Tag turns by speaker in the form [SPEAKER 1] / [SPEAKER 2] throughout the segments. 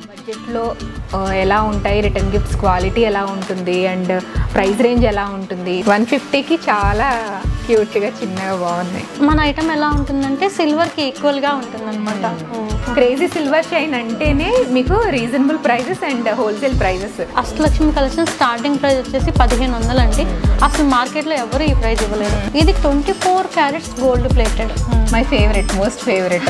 [SPEAKER 1] బడ్జెట్లో ఎలా ఉంటాయి, రిటర్న్ గిఫ్ట్స్ క్వాలిటీ ఎలా ఉంటుంది అండ్ ప్రైస్ రేంజ్ ఎలా ఉంటుంది? 150కి చాలా క్యూట్గా చిన్నగా బాగున్నాయి.
[SPEAKER 2] మన ఐటమ్ ఎలా ఉంటుందంటే సిల్వర్కి ఈక్వల్గా ఉంటుంది అనమాట.
[SPEAKER 1] క్రేజీ సిల్వర్ షైన్ అంటేనే మీకు reasonable prices and wholesale prices.
[SPEAKER 2] Ashtalakshmi collection starting price వచ్చేసి 1500 అండి. అసలు మార్కెట్లో ఎవరు ఈ ప్రైస్ ఇవ్వలేదు. ఇది 24 carats gold plated.
[SPEAKER 1] My favourite, most favourite.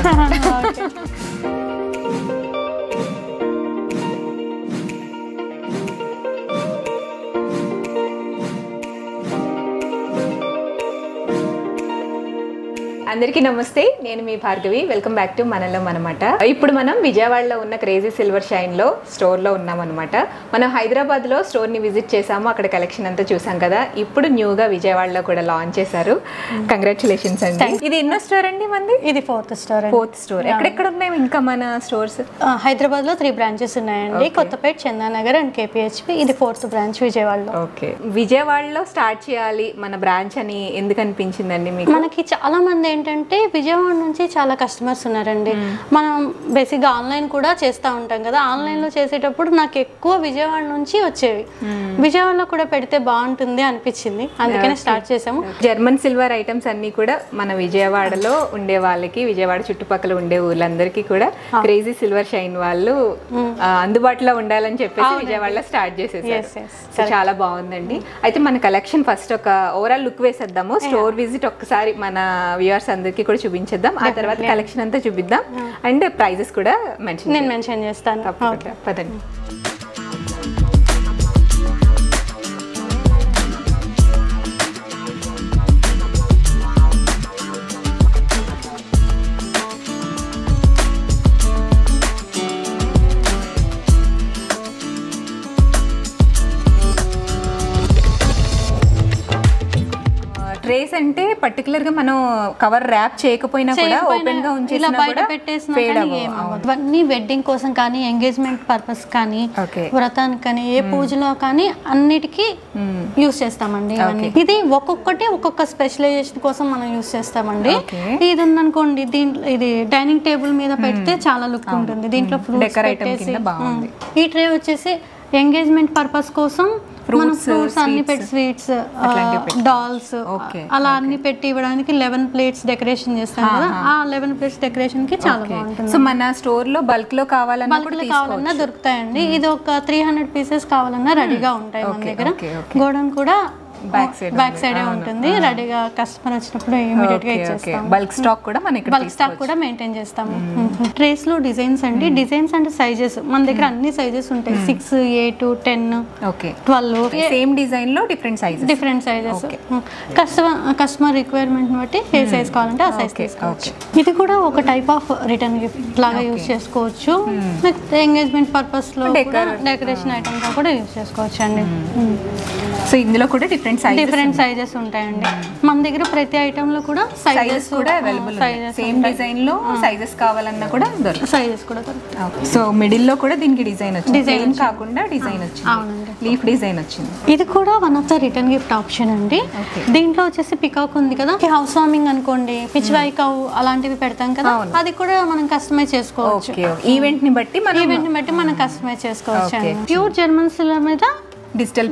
[SPEAKER 1] అందరికీ నమస్తే, నేను మీ భార్గవి. వెల్కమ్ బ్యాక్ టు మనలో మనమాట. ఇప్పుడు మనం విజయవాడలో ఉన్న క్రేజీ సిల్వర్ షైన్ లో స్టోర్ లో ఉన్నాం అనమాట. మనం హైదరాబాద్ లో స్టోర్ ని విజిట్ చేసాము, అక్కడ కలెక్షన్ అంతా చూసాం కదా. ఇప్పుడు న్యూగా విజయవాడలో కూడా లాంచ్ చేశారు. కంగ్రాచులేషన్స్ అండి. ఇది ఎన్నో స్టోర్ అండి మంది?
[SPEAKER 2] ఇది 4th స్టోర్.
[SPEAKER 1] 4th store. ఎక్కడెక్కడ ఉన్నాయి ఇంకా మన స్టోర్స్?
[SPEAKER 2] హైదరాబాద్ లో 3 బ్రాంచెస్ ఉన్నాయండి. Kothapet, Chandanagar and KPHP. ఇది 4th బ్రాంచ్ విజయవాడలో.
[SPEAKER 1] ఓకే, విజయవాడలో స్టార్ట్ చేయాలి మన బ్రాంచ్ అని ఎందుకు అనిపించిందండి మీకు?
[SPEAKER 2] మనకి చాలా మంది ఏంటంటే విజయవాడ నుంచి చాలా కస్టమర్స్ ఉన్నారండి. మనం బేసిక్గా ఆన్లైన్ కూడా చేస్తూ ఉంటాం కదా. ఆన్లైన్లో చేసేటప్పుడు నాకు ఎక్కువ విజయవాడ నుంచి వచ్చేవి. విజయవాడలో కూడా పెడితే బాగుంటుంది అనిపించింది, అందుకనే స్టార్ట్ చేసాము.
[SPEAKER 1] జర్మన్ సిల్వర్ ఐటమ్స్ అన్ని కూడా మన విజయవాడలో ఉండే వాళ్ళకి, విజయవాడ చుట్టుపక్కల ఉండే ఊళ్ళందరికీ కూడా క్రేజీ సిల్వర్ షైన్ వాళ్ళు అందుబాటులో ఉండాలని చెప్పేసి విజయవాడలో స్టార్ట్ చేసేసారు. చాలా బాగుందండి. అయితే మన కలెక్షన్ ఫస్ట్ ఒక ఓవరాల్ లుక్ వేసేద్దాము. స్టోర్ విజిట్ ఒక్కసారి మన వ్యూవర్స్ అందరికీ కూడా చూపించేద్దాం. ఆ తర్వాత కలెక్షన్ అంతా చూపిద్దాం అండ్ ప్రైజెస్ కూడా
[SPEAKER 2] నేను మెన్షన్ చేస్తాను.
[SPEAKER 1] పదండి. ట్రేస్ అంటే పర్టికులర్ గా మనం కవర్ ర్యాప్ చేయకపోయినా కూడా ఓపెన్ గా ఉంచేసినా కూడా ఫేడ్ అవ్వవు.
[SPEAKER 2] ఇవన్నీ వెడ్డింగ్ కోసం కానీ, ఎంగేజ్మెంట్ పర్పస్ కానీ, వ్రతానికి కానీ, ఏ పూజలో కానీ అన్నిటికీ యూస్ చేస్తామండి. ఇది ఒక్కొక్కటి ఒక్కొక్క స్పెషలైజేషన్ కోసం మనం యూస్ చేస్తామండి. ఇది ఉందనుకోండి, దీంట్లో ఇది డైనింగ్ టేబుల్ మీద పెడితే చాలా లుక్ ఉంటుంది. దీంట్లో ఫ్రూట్స్ పెట్టేసి. ఈ ట్రే వచ్చేసి ఎంగేజ్మెంట్ పర్పస్ కోసం ఫ్రూట్స్ అన్ని పెట్టి, స్వీట్స్, డాల్స్ అలా అన్ని పెట్టి ఇవ్వడానికి 11 ప్లేట్స్ డెకరేషన్ చేస్తాం కదా. ఆ 11 ప్లేట్స్ డెకరేషన్ కి చాలా బాగుంటుంది.
[SPEAKER 1] సో మన స్టోర్ లో బల్క్ లో కావాలన్నా
[SPEAKER 2] దొరుకుతాయండి. ఇది ఒక 300 పీసెస్ కావాలన్నా రెడీగా ఉంటాయి మన దగ్గర. గోడౌన్ కూడా బ్యాక్ సైడ్ ఉంటుంది. రెడీగా కస్టమర్ వచ్చినప్పుడు ఇమిడియట్ గా ఇచ్చేస్తాం.
[SPEAKER 1] బల్క్ స్టాక్
[SPEAKER 2] కూడా మెయింటైన్ చేస్తాము. ట్రేస్ లో డిజైన్స్ అండి, డిజైన్స్ అండ్ సైజెస్ మన దగ్గర అన్ని సైజెస్ ఉంటాయి. 6, 8, 10, 12
[SPEAKER 1] సేమ్ డిజైన్ లో డిఫరెంట్ సైజెస్.
[SPEAKER 2] కస్టమర్ రిక్వైర్మెంట్ బట్టి ఏ సైజ్ కావాలంటే ఆ సైజ్ తీసుకోవచ్చు. ఇది కూడా ఒక టైప్ ఆఫ్ రిటర్న్ గిఫ్ట్ లాగా యూజ్ చేసుకోవచ్చు. ఎంగేజ్మెంట్ పర్పస్ లో డెకరేషన్ ఐటమ్ గా కూడా యూజ్ చేసుకోవచ్చు అండి.
[SPEAKER 1] సో ఇందులో కూడా డిఫరెంట్
[SPEAKER 2] సైజెస్ ఉంటాయండి మన దగ్గర. ప్రతి ఐటమ్ లో కూడా సైజెస్ కూడా అవైలబుల్.
[SPEAKER 1] సేమ్ డిజైన్ లో సైజెస్ కావాలన్నా కూడా
[SPEAKER 2] సైజెస్ కూడా దొరుకుతాయి.
[SPEAKER 1] సో మిడిల్ లో కూడా దీనికి డిజైన్ వచ్చింది, డిజైన్ కాకుండా డిజైన్ వచ్చింది. అవునండి, లీఫ్ డిజైన్ వచ్చింది.
[SPEAKER 2] ఇది కూడా one of the return gift option అండి. దీంట్లో వచ్చేసి పికాక్ ఉంది కదా, హౌస్ వార్మింగ్ అనుకోండి, పిచ్వై కౌ అలాంటివి పెడతాం కదా, అది కూడా మనం కస్టమైజ్ చేసుకోవచ్చు.
[SPEAKER 1] ఈవెంట్ ని బట్టి
[SPEAKER 2] మనం కస్టమైజ్ చేసుకోవచ్చు. ప్యూర్ జర్మన్ సిల్వర్ మీద
[SPEAKER 1] డిజిటల్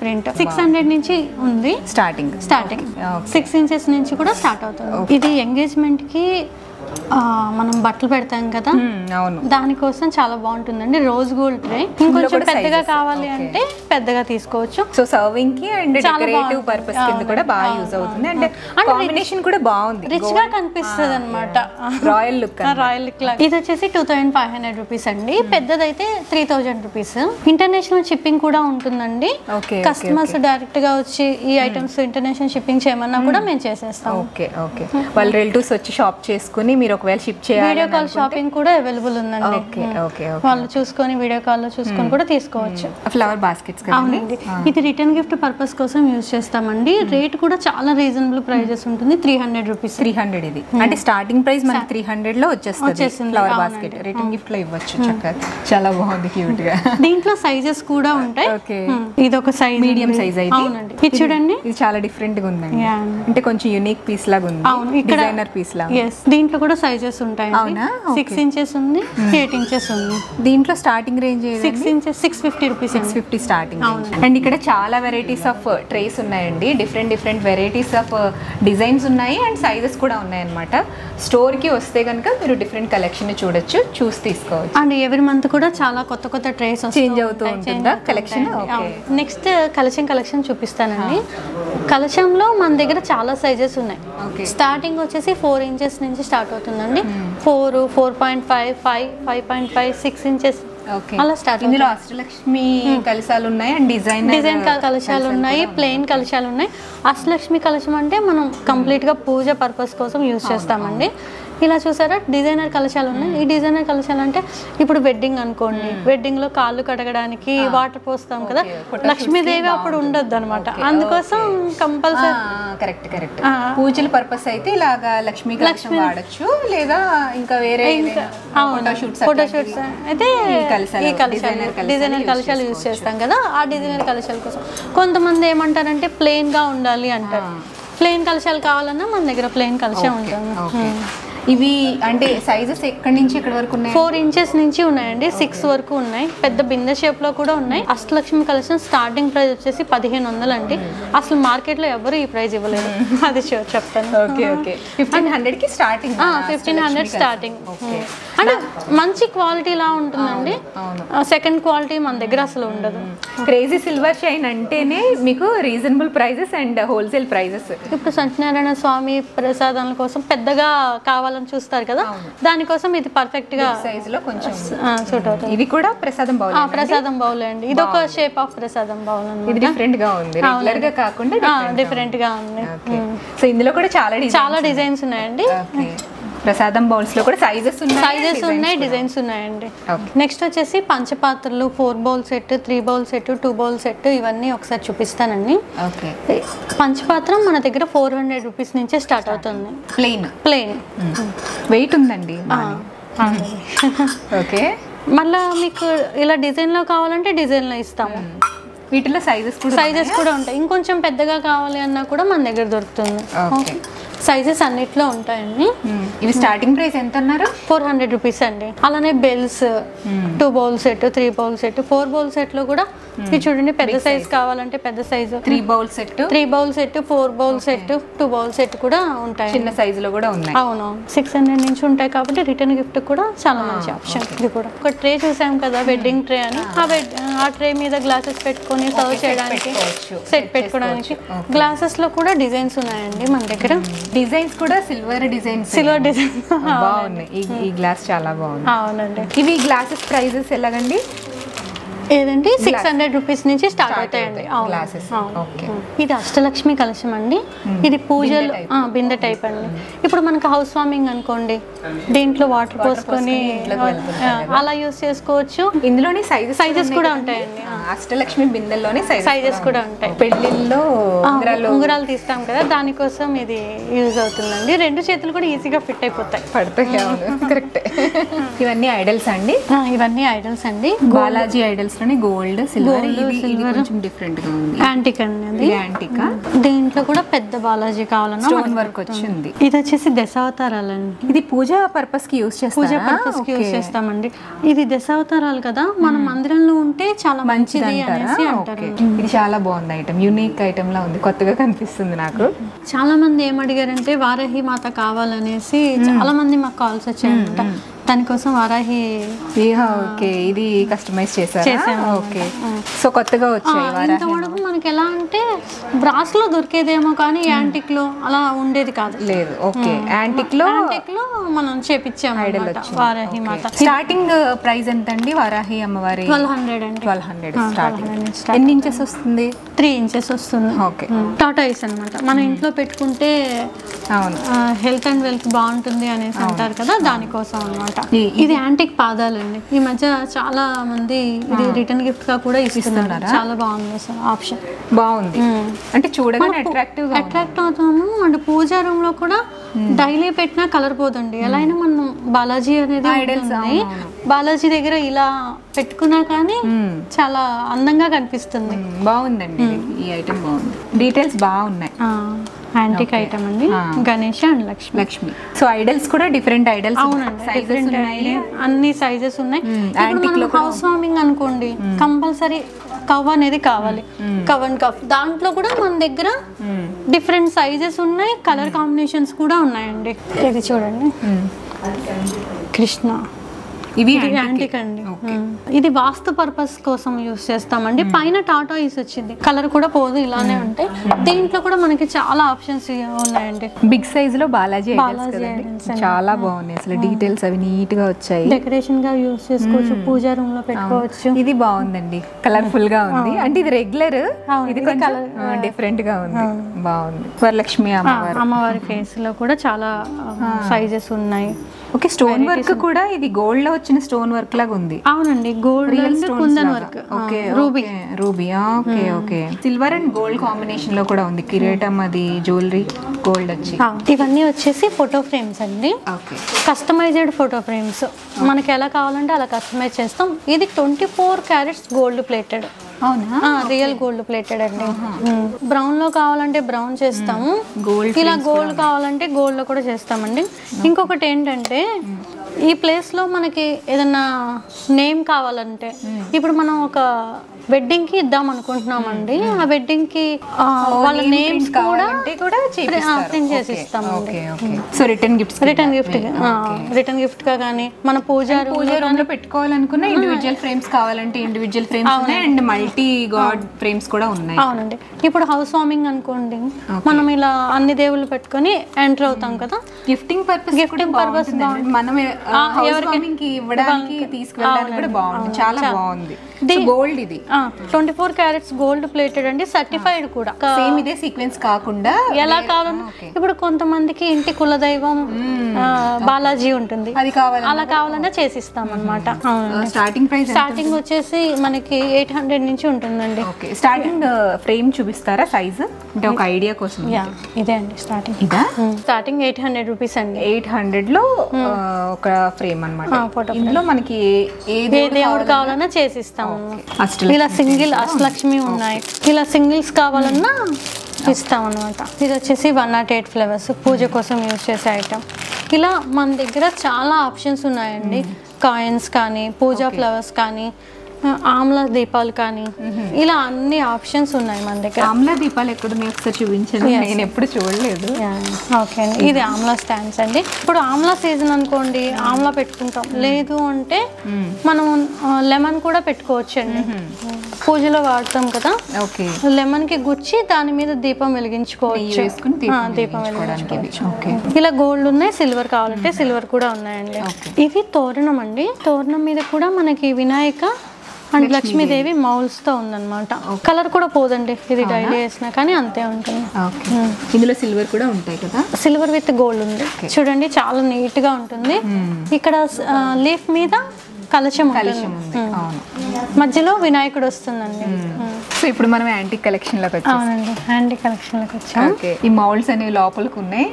[SPEAKER 1] ప్రింట్
[SPEAKER 2] 600 నుంచి ఉంది
[SPEAKER 1] స్టార్టింగ్
[SPEAKER 2] 6 inches నుంచి కూడా స్టార్ట్ అవుతుంది. ఇది ఎంగేజ్మెంట్ కి మనం బట్టలు పెడతాం కదా, దానికోసం చాలా బాగుంటుందండి. Rose gold tray. ఇంకొంచెం పెద్దగా కావాలి అంటే పెద్దగా తీసుకోవచ్చు.
[SPEAKER 1] సో సర్వింగ్ కి అండ్ డెకరేటివ్ పర్పస్ కింద కూడా బాగా యూజ్ అవుతుంది. అంటే కాంబినేషన్ కూడా బాగుంది,
[SPEAKER 2] రిచ్ గా కనిపిస్తుంది అనమాట.
[SPEAKER 1] రాయల్ లుక్
[SPEAKER 2] లాగా. ఇది వచ్చేసి 2500 రూపీస్ అండి. పెద్దదైతే 3000 రూపీస్. ఇంటర్నేషనల్ షిప్పింగ్ కూడా ఉంటుందండి. కస్టమర్స్ డైరెక్ట్ గా వచ్చి ఈ ఐటమ్స్ ఇంటర్నేషనల్ షిప్పింగ్ చేయమన్నా కూడా మేము చేసేస్తాం.
[SPEAKER 1] వాళ్ళ రిలేటివ్స్ వచ్చి షాప్ చేసుకుని మీరు ఒకవేళ షిప్ చేయాలి,
[SPEAKER 2] వీడియో కాల్ షాపింగ్ కూడా అవైలబుల్ ఉందండి. వాళ్ళు చూసుకొని వీడియో కాల్ లో చూసుకొని కూడా తీసుకోవచ్చు.
[SPEAKER 1] Flower baskets.
[SPEAKER 2] అవునండి, ఇది రిటర్న్ గిఫ్ట్ పర్పస్ కోసం యూజ్ చేస్తామండి. రేట్ కూడా చాలా రీజనబుల్ ప్రైజెస్ ఉంటుంది. 300 రూపీస్.
[SPEAKER 1] 300 ఇది అంటే స్టార్టింగ్ ప్రైస్ మనకి 300 లో వచ్చేస్తుంది. ఫ్లవర్ బాస్కెట్ రిటర్న్ గిఫ్ట్ లో ఇవ్వచ్చు. చక్కగా చాలా బాగుంది, క్యూట్ గా.
[SPEAKER 2] దీంట్లో సైజెస్ కూడా ఉంటాయి. ఇది ఒక సైజ్,
[SPEAKER 1] మీడియం సైజ్ అయితే.
[SPEAKER 2] అవునండి, ఇది చూడండి,
[SPEAKER 1] ఇది చాలా డిఫరెంట్ గా ఉందండి. అంటే కొంచెం యూనిక్ పీస్ లాగా ఉంది, డిజైనర్ పీస్ లాగా.
[SPEAKER 2] దీంట్లో కూడా సైజెస్ ఉంటాయి. 6 inches ఉంది, 8 inches ఉంది.
[SPEAKER 1] దీంట్లో starting range
[SPEAKER 2] 6 inches 650 rupees,
[SPEAKER 1] 650 starting. And ఇక్కడ చాలా వెరైటీస్ ఆఫ్ ట్రేస్ ఉన్నాయండి. డిఫరెంట్ వెరైటీస్ ఆఫ్ డిజైన్స్ ఉన్నాయి అండ్ సైజెస్ కూడా ఉన్నాయన్నమాట. స్టోర్కి వస్తే కనుక మీరు డిఫరెంట్ కలెక్షన్ చూడొచ్చు, చూసి తీసుకోవచ్చు.
[SPEAKER 2] అండ్ ఎవ్రీ మంత్ కూడా చాలా కొత్త ట్రేస్
[SPEAKER 1] చేంజ్ అవుతూ ఉంటుందా కలెక్షన్?
[SPEAKER 2] నెక్స్ట్ కలెక్షన్ చూపిస్తానండి. కలెక్షన్లో మన దగ్గర చాలా సైజెస్ ఉన్నాయి. స్టార్టింగ్ వచ్చేసి 4 inches నుంచి స్టార్ట్ అవుతుందండి. 4, 4.5, 5, 5.5, 6 inches అలా స్టార్ట్.
[SPEAKER 1] ఇందులో అష్టలక్ష్మి కలశాలు ఉన్నాయి అండ్ డిజైన్
[SPEAKER 2] కలశాలు ఉన్నాయి, ప్లెయిన్ కలశాలు ఉన్నాయి. అష్టలక్ష్మి కలశం అంటే మనం కంప్లీట్గా పూజ పర్పస్ కోసం యూజ్ చేస్తామండి. ఇలా చూసారా డిజైనర్ కలశాలు ఉన్నాయి. ఈ డిజైనర్ కలశాలు అంటే ఇప్పుడు వెడ్డింగ్ అనుకోండి, వెడ్డింగ్ లో కాళ్ళు కడగడానికి వాటర్ పోస్తాం కదా, లక్ష్మీదేవి అప్పుడు ఉండొద్దు అనమాట. అందుకోసం కంపల్సరీ
[SPEAKER 1] కరెక్ట్ పూజల పర్పస్ అయితే ఇలాగా లక్ష్మీ కలశం వాడచ్చు, లేదా ఇంకా వేరే
[SPEAKER 2] ఫోటోషూట్స్ అయితే ఈ డిజైనర్ కలశాలు యూజ్ చేస్తాం కదా. ఆ డిజైనర్ కలశాల కోసం కొంతమంది ఏమంటారంటే ప్లెయిన్ గా ఉండాలి అంటారు. ప్లెయిన్ కలశాలు కావాలన్నా మన దగ్గర ప్లెయిన్ కలశం ఉంటుంది.
[SPEAKER 1] ఇవి అంటే సైజెస్ ఎక్కడి నుంచి ఎక్కడి వరకు ఉన్నాయి?
[SPEAKER 2] 4 inches నుంచి ఉన్నాయండి, 6 వరకు ఉన్నాయి. పెద్ద బిందె షేప్ లో కూడా ఉన్నాయి. అష్టలక్ష్మి కలెక్షన్ స్టార్టింగ్ ప్రైస్ వచ్చేసి 1500 అండి. అసలు మార్కెట్ లో ఎవరు ఈ ప్రైస్ ఇవ్వలేదు, అది షూర్ చెప్తాను.
[SPEAKER 1] 1500 కి స్టార్టింగ్,
[SPEAKER 2] 1500 స్టార్టింగ్. అంటే మంచి క్వాలిటీ లా ఉంటుందండి. సెకండ్ క్వాలిటీ మన దగ్గర అసలు ఉండదు.
[SPEAKER 1] క్రేజీ సిల్వర్ షైన్ అంటేనే మీకు reasonable prices and wholesale prices.
[SPEAKER 2] ఇప్పుడు సత్యనారాయణ స్వామి ప్రసాదాల కోసం పెద్దగా కావాలని చూస్తారు కదా, దానికోసం ఇది పర్ఫెక్ట్ గా
[SPEAKER 1] సైజ్ లో కొంచెం
[SPEAKER 2] సూట్ అవుతుంది.
[SPEAKER 1] ఇది కూడా ప్రసాదం బౌల్,
[SPEAKER 2] ప్రసాదం బౌల్ అండి. ఇది ఒక షేప్ ఆఫ్ ప్రసాదం బౌల్ అన్నమాట.
[SPEAKER 1] ఇది డిఫరెంట్ గా ఉంది, రెగ్యులర్ గా కాకుండా
[SPEAKER 2] డిఫరెంట్ గా ఉంది.
[SPEAKER 1] సో ఇందులో కూడా చాలా
[SPEAKER 2] డిజైన్స్ ఉన్నాయండి.
[SPEAKER 1] ప్రసాదం బౌల్స్ లో కూడా సైజెస్
[SPEAKER 2] ఉన్నాయి, డిజైన్స్ ఉన్నాయండి. నెక్స్ట్ వచ్చేసి పంచపాత్రలు 4 bowl set, 3 bowl set, 2 bowl set, ఇవన్నీ ఒకసారి చూపిస్తానండి. పంచపాత్రం మన దగ్గర 400 రూపీస్ నుంచే స్టార్ట్ అవుతుంది. ప్లెయిన్
[SPEAKER 1] వెయిట్ ఉందండి. ఓకే,
[SPEAKER 2] మళ్ళీ మీకు ఇలా డిజైన్ లో కావాలంటే డిజైన్ లో ఇస్తాము.
[SPEAKER 1] వీటిలో సైజెస్
[SPEAKER 2] కూడా ఉంటాయి. ఇంకొంచెం పెద్దగా కావాలి అన్నా కూడా మన దగ్గర దొరుకుతుంది. సైజెస్ అన్నిట్లో ఉంటాయండి.
[SPEAKER 1] ఇవి స్టార్టింగ్ ప్రైస్ ఎంత అన్నారు?
[SPEAKER 2] 400 రూపీస్ అండి. అలానే bells 2 bowl set, 3 bowl set, 4 bowl set లో కూడా ఇది చూడండి, పెద్ద సైజ్ కావాలంటే పెద్ద size
[SPEAKER 1] 3 bowl set,
[SPEAKER 2] 4 bowl set, 2 bowl set కూడా ఉంటాయి.
[SPEAKER 1] చిన్న సైజు లో కూడా ఉన్నాయి.
[SPEAKER 2] అవును, 600 నుంచి ఉంటాయి కాబట్టి రిటర్న్ గిఫ్ట్ కూడా చాలా మంచి ఆప్షన్. ఇది కూడా ఒక ట్రే చూసాం కదా, వెడ్డింగ్ ట్రే అని. ఆ ట్రే మీద గ్లాసెస్ పెట్టుకొని సర్వ్ చేయడానికి, సెట్ పెట్టుకోవడానికి. గ్లాసెస్ లో కూడా డిజైన్స్ ఉన్నాయండి మన దగ్గర.
[SPEAKER 1] డిజైన్స్ కూడా సిల్వర్ డిజైన్ బాగున్నాయి. ఈ గ్లాస్ చాలా బాగుంది.
[SPEAKER 2] అవునండి.
[SPEAKER 1] ఇవి గ్లాసెస్ ప్రైజెస్ ఎలాగండి?
[SPEAKER 2] ఏదండి 600 రూపీస్ నుంచి స్టార్ట్ అవుతాయండి
[SPEAKER 1] గ్లాసెస్.
[SPEAKER 2] ఇది అష్టలక్ష్మి కలశం అండి. ఇది పూజలు బిందె టైప్ అండి. ఇప్పుడు మనకు హౌస్ వార్మింగ్ అనుకోండి, దీంట్లో వాటర్ పోసుకొని అలా యూస్ చేసుకోవచ్చు.
[SPEAKER 1] ఇందులోనే
[SPEAKER 2] సైజెస్ కూడా ఉంటాయండి.
[SPEAKER 1] అష్టలక్ష్మి బిందెల్లోనే
[SPEAKER 2] సైజెస్ కూడా ఉంటాయి.
[SPEAKER 1] పెళ్లిల్లో
[SPEAKER 2] ఉంగరాలు తీస్తాం కదా, దానికోసం ఇది యూజ్ అవుతుందండి. 2 చేతులు కూడా ఈజీగా ఫిట్ అయిపోతాయి,
[SPEAKER 1] పడతాయి. కరెక్ట్. ఇవన్నీ ఐడల్స్ అండి.
[SPEAKER 2] ఇవన్నీ ఐడల్స్ అండి.
[SPEAKER 1] బాలాజీ ఐడల్స్ లోనే గోల్డ్, సిల్వర్, కొంచెం డిఫరెంట్ గా ఉంది.
[SPEAKER 2] యాంటిక్ అండి.
[SPEAKER 1] యాంటికా.
[SPEAKER 2] దీంట్లో కూడా పెద్ద బాలాజీ కావాలన్నా
[SPEAKER 1] స్టోన్ వర్క్ వచ్చింది.
[SPEAKER 2] ఇది వచ్చేసి దశావతారాలండి.
[SPEAKER 1] ఇది పూజా పర్పస్ కి యూజ్
[SPEAKER 2] చేస్తామండి. ఇది దశావతారాలు కదా, మన మందిరంలో ఉంటే చాలా మంచిది అనేసి అంటారు.
[SPEAKER 1] ఇది చాలా బాగుంది ఐటమ్, యూనిక్ ఐటమ్ లా ఉంది, కొత్తగా కనిపిస్తుంది నాకు.
[SPEAKER 2] చాలా మంది ఏమడిగారంటే వారాహి మాత కావాలనేసి చాలా మంది మాకు కాల్స్ వచ్చాయంట. దానికోసం వారాహి
[SPEAKER 1] ఇది కస్టమైజ్ చేశారు. ఓకే, సో కొత్తగా వచ్చాయి.
[SPEAKER 2] ఇంతవరకు మనకి ఎలా అంటే బ్రాస్ లో దొరికేదేమో కానీ యాంటిక్ లో అలా ఉండేది కాదు.
[SPEAKER 1] లేదు. ఓకే, యాంటిక్ లో
[SPEAKER 2] మనం చేపించాము వారాహి మాత.
[SPEAKER 1] స్టార్టింగ్ ప్రైస్ ఎంత అండి వారాహి అమ్మవారి?
[SPEAKER 2] 1200 అండి.
[SPEAKER 1] 1200 స్టార్టింగ్. ఎన్ని ఇంచెస్ వస్తుంది?
[SPEAKER 2] 3 inches వస్తుంది.
[SPEAKER 1] ఓకే,
[SPEAKER 2] టాటాయిస్ అన్నమాట. మన ఇంట్లో పెట్టుకుంటే హెల్త్ అండ్ వెల్త్ బాగుంటుంది అనేసి అంటారు కదా, దానికోసం అన్నమాట. ఇది యాంటిక్ పాదాలండి. ఈ మధ్య చాలా మంది ఇది రిటర్న్ గిఫ్ట్ గా కూడా ఇస్తున్నారు. చాలా బాగుంది ఆప్షన్.
[SPEAKER 1] బాగుంది అంటే చూడగానే
[SPEAKER 2] అట్రాక్ట్ అవుతాము. అండ్ పూజా రూమ్ లో కూడా డైలీ పెట్టినా కలర్ పోదండి. ఎలా అయినా మనం బాలాజీ అనేది బాలాజీ దగ్గర ఇలా పెట్టుకున్నా కానీ చాలా అందంగా కనిపిస్తుంది.
[SPEAKER 1] బాగుందండి ఈ ఐటమ్, బాగుంది. డీటెయిల్స్ బాగున్నాయి.
[SPEAKER 2] యాంటిక్ ఐటమ్ అండి, Ganesh and Lakshmi.
[SPEAKER 1] So idols కూడా డిఫరెంట్ ఐడల్స్.
[SPEAKER 2] అవునండి, డిఫరెంట్ అన్ని సైజెస్ ఉన్నాయి. ఇప్పుడు మనం హౌస్ వార్మింగ్ అనుకోండి, కంపల్సరీ కవ్ అనేది కావాలి, కవ్ అండ్ కప్. దాంట్లో కూడా మన దగ్గర డిఫరెంట్ సైజెస్ ఉన్నాయి, కలర్ కాంబినేషన్స్ కూడా ఉన్నాయండి. ఇది చూడండి, కృష్ణ,
[SPEAKER 1] ఇవి
[SPEAKER 2] యాంటిక్ అండి. ఇది వాస్తు పర్పస్ కోసం యూస్ చేస్తామండి. పైన టాటా ఈస్ వచ్చింది, కలర్ కూడా పోదు, ఇలానే ఉంటాయి. దీంట్లో కూడా మనకి చాలా ఆప్షన్స్ ఉన్నాయండి.
[SPEAKER 1] బిగ్ సైజ్ లో బాలాజీ చాలా బాగున్నాయి అసలు, డీటెయిల్స్ అవి నీట్ గా వచ్చాయి.
[SPEAKER 2] డెకరేషన్ గా యూస్ చేసుకోవచ్చు, పూజా రూమ్ లో పెట్టుకోవచ్చు.
[SPEAKER 1] ఇది బాగుందండి, కలర్ఫుల్ గా ఉంది. అంటే ఇది రెగ్యులర్, ఇది కొంచెం డిఫరెంట్ గా ఉంది, బాగుంది. వరలక్ష్మి
[SPEAKER 2] అమ్మవారి ఫేస్ లో కూడా చాలా సైజెస్ ఉన్నాయి.
[SPEAKER 1] ఓకే, స్టోన్ వర్క్ కూడా ఇది గోల్డ్ లో వచ్చిన స్టోన్ వర్క్ లాగా ఉంది.
[SPEAKER 2] అవునండి, gold kundan work, ruby.
[SPEAKER 1] Okay okay, silver and gold combination లో కూడా ఉంది. కిరీటం అది జ్యువెలరీ గోల్డ్ వచ్చి.
[SPEAKER 2] ఇవన్నీ వచ్చేసి ఫోటో ఫ్రేమ్స్ అండి, కస్టమైజ్డ్ ఫోటో ఫ్రేమ్స్. మనకి ఎలా కావాలంటే అలా కస్టమైజ్ చేస్తాం. ఇది 24 క్యారెట్స్ గోల్డ్ ప్లేటెడ్.
[SPEAKER 1] అవునా,
[SPEAKER 2] రియల్ గోల్డ్ ప్లేటెడ్ అండి. బ్రౌన్ లో కావాలంటే బ్రౌన్ చేస్తాము, ఇలా గోల్డ్ కావాలంటే గోల్డ్ లో కూడా చేస్తామండి. ఇంకొకటి ఏంటంటే, ఈ ప్లేస్ లో మనకి ఏదన్నా నేమ్ కావాలంటే, ఇప్పుడు మనం ఒక వెడ్డింగ్ కి ఇద్దాం అనుకుంటున్నామండి, ఆ వెడ్డింగ్ కి వాళ్ళ నేమ్స్ కూడా ప్రింట్ చేసి ఇస్తాము.
[SPEAKER 1] సో రిటర్న్
[SPEAKER 2] గిఫ్ట్ గా కానీ మన పూజ
[SPEAKER 1] రూమ్ లో పెట్టుకోవాలనుకున్న ఇండివిజువల్ ఫ్రేమ్స్ కావాలంటే individual frames and multi God frames కూడా ఉన్నాయి.
[SPEAKER 2] అవునండి, ఇప్పుడు హౌస్ వార్మింగ్ అనుకోండి, మనం ఇలా అన్ని దేవుళ్ళు పెట్టుకొని ఎంటర్ అవుతాం కదా,
[SPEAKER 1] గిఫ్టింగ్ పర్పస్ మనం ఎవరికి ఇవ్వడానికి తీసుకెళ్ళడానికి కూడా బాగుంది, చాలా బాగుంది. గోల్డ్ ఇది
[SPEAKER 2] 24 క్యారెట్స్ గోల్డ్ ప్లేటెడ్ అండి, సర్టిఫైడ్ కూడా.
[SPEAKER 1] సేమ్ ఇదే సీక్వెన్స్ కాకుండా
[SPEAKER 2] ఎలా కావాలన్నా, ఇప్పుడు కొంతమందికి ఇంటి కులదైవం బాలాజీ ఉంటుంది,
[SPEAKER 1] అది కావాలి,
[SPEAKER 2] అలా కావాలన్నా చేసిస్తాం అనమాట. స్టార్టింగ్ వచ్చేసి మనకి 800 నుంచి ఉంటుందండి.
[SPEAKER 1] స్టార్టింగ్ ఫ్రేమ్ చూపిస్తారా సైజ్, అంటే ఒక ఐడియా కోసం?
[SPEAKER 2] ఇదే అండి స్టార్టింగ్ 800 రూపీస్ అండి.
[SPEAKER 1] 800 లో ఒక ఫ్రేమ్ అన్నమాట. ఇందులో మనకి ఏ
[SPEAKER 2] దేవుడు కావాలన్నా చేసిస్తాం. ఇలా సింగిల్ అష్టలక్ష్మి ఉన్నాయి, ఇలా సింగిల్స్ కావాలన్నా ఇస్తాం అనమాట. ఇది వచ్చేసి 108 ఫ్లవర్స్, పూజ కోసం యూజ్ చేసే ఐటమ్. ఇలా మన దగ్గర చాలా ఆప్షన్స్ ఉన్నాయండి. కాయిన్స్ కానీ, పూజా ఫ్లవర్స్ కానీ, ఆమ్లా దీపాలు కానీ, ఇలా అన్ని ఆప్షన్స్ ఉన్నాయి మన దగ్గర.
[SPEAKER 1] ఆమ్లా దీపాలు ఎక్కడ ఒకసారి చూపించండి, నేను ఎప్పుడు చూడలేదు.
[SPEAKER 2] ఓకే అండి, ఇది ఆమ్లా స్టాండ్స్ అండి. ఇప్పుడు ఆమ్లా సీజన్ అనుకోండి, ఆమ్లా పెట్టుకుంటాం, లేదు అంటే మనం లెమన్ కూడా పెట్టుకోవచ్చు అండి. పూజలో వాడతాం కదా, లెమన్ కి గుచ్చి దాని మీద దీపం వెలిగించుకోవచ్చు, దీపం వెలిగించుకోవచ్చు. ఇలా గోల్డ్ ఉన్నాయి, సిల్వర్ కావాలంటే సిల్వర్ కూడా ఉన్నాయండి. ఇది తోరణం అండి, తోరణం మీద కూడా మనకి వినాయక అండ్ లక్ష్మీదేవి మౌల్స్ తో ఉందన్నమాట. కలర్ కూడా పోదండి, ఇది డైలీ వేసినా కానీ అంతే ఉంటుంది.
[SPEAKER 1] ఇందులో సిల్వర్ కూడా ఉంటాయి కదా,
[SPEAKER 2] సిల్వర్ విత్ గోల్డ్ ఉంది. చూడండి, చాలా నీట్ గా ఉంటుంది. ఇక్కడ లీఫ్ మీద కలశం ఉంది, మధ్యలో వినాయకుడు వస్తుందండి.
[SPEAKER 1] సో ఇప్పుడు మనం యాంటిక్ కలెక్షన్ లోకి వచ్చాం.
[SPEAKER 2] అవునండి, యాంటిక్ కలెక్షన్ లోకి వచ్చాం.
[SPEAKER 1] ఈ మౌల్డ్స్ అనేవి లోపలికి ఉన్నాయి,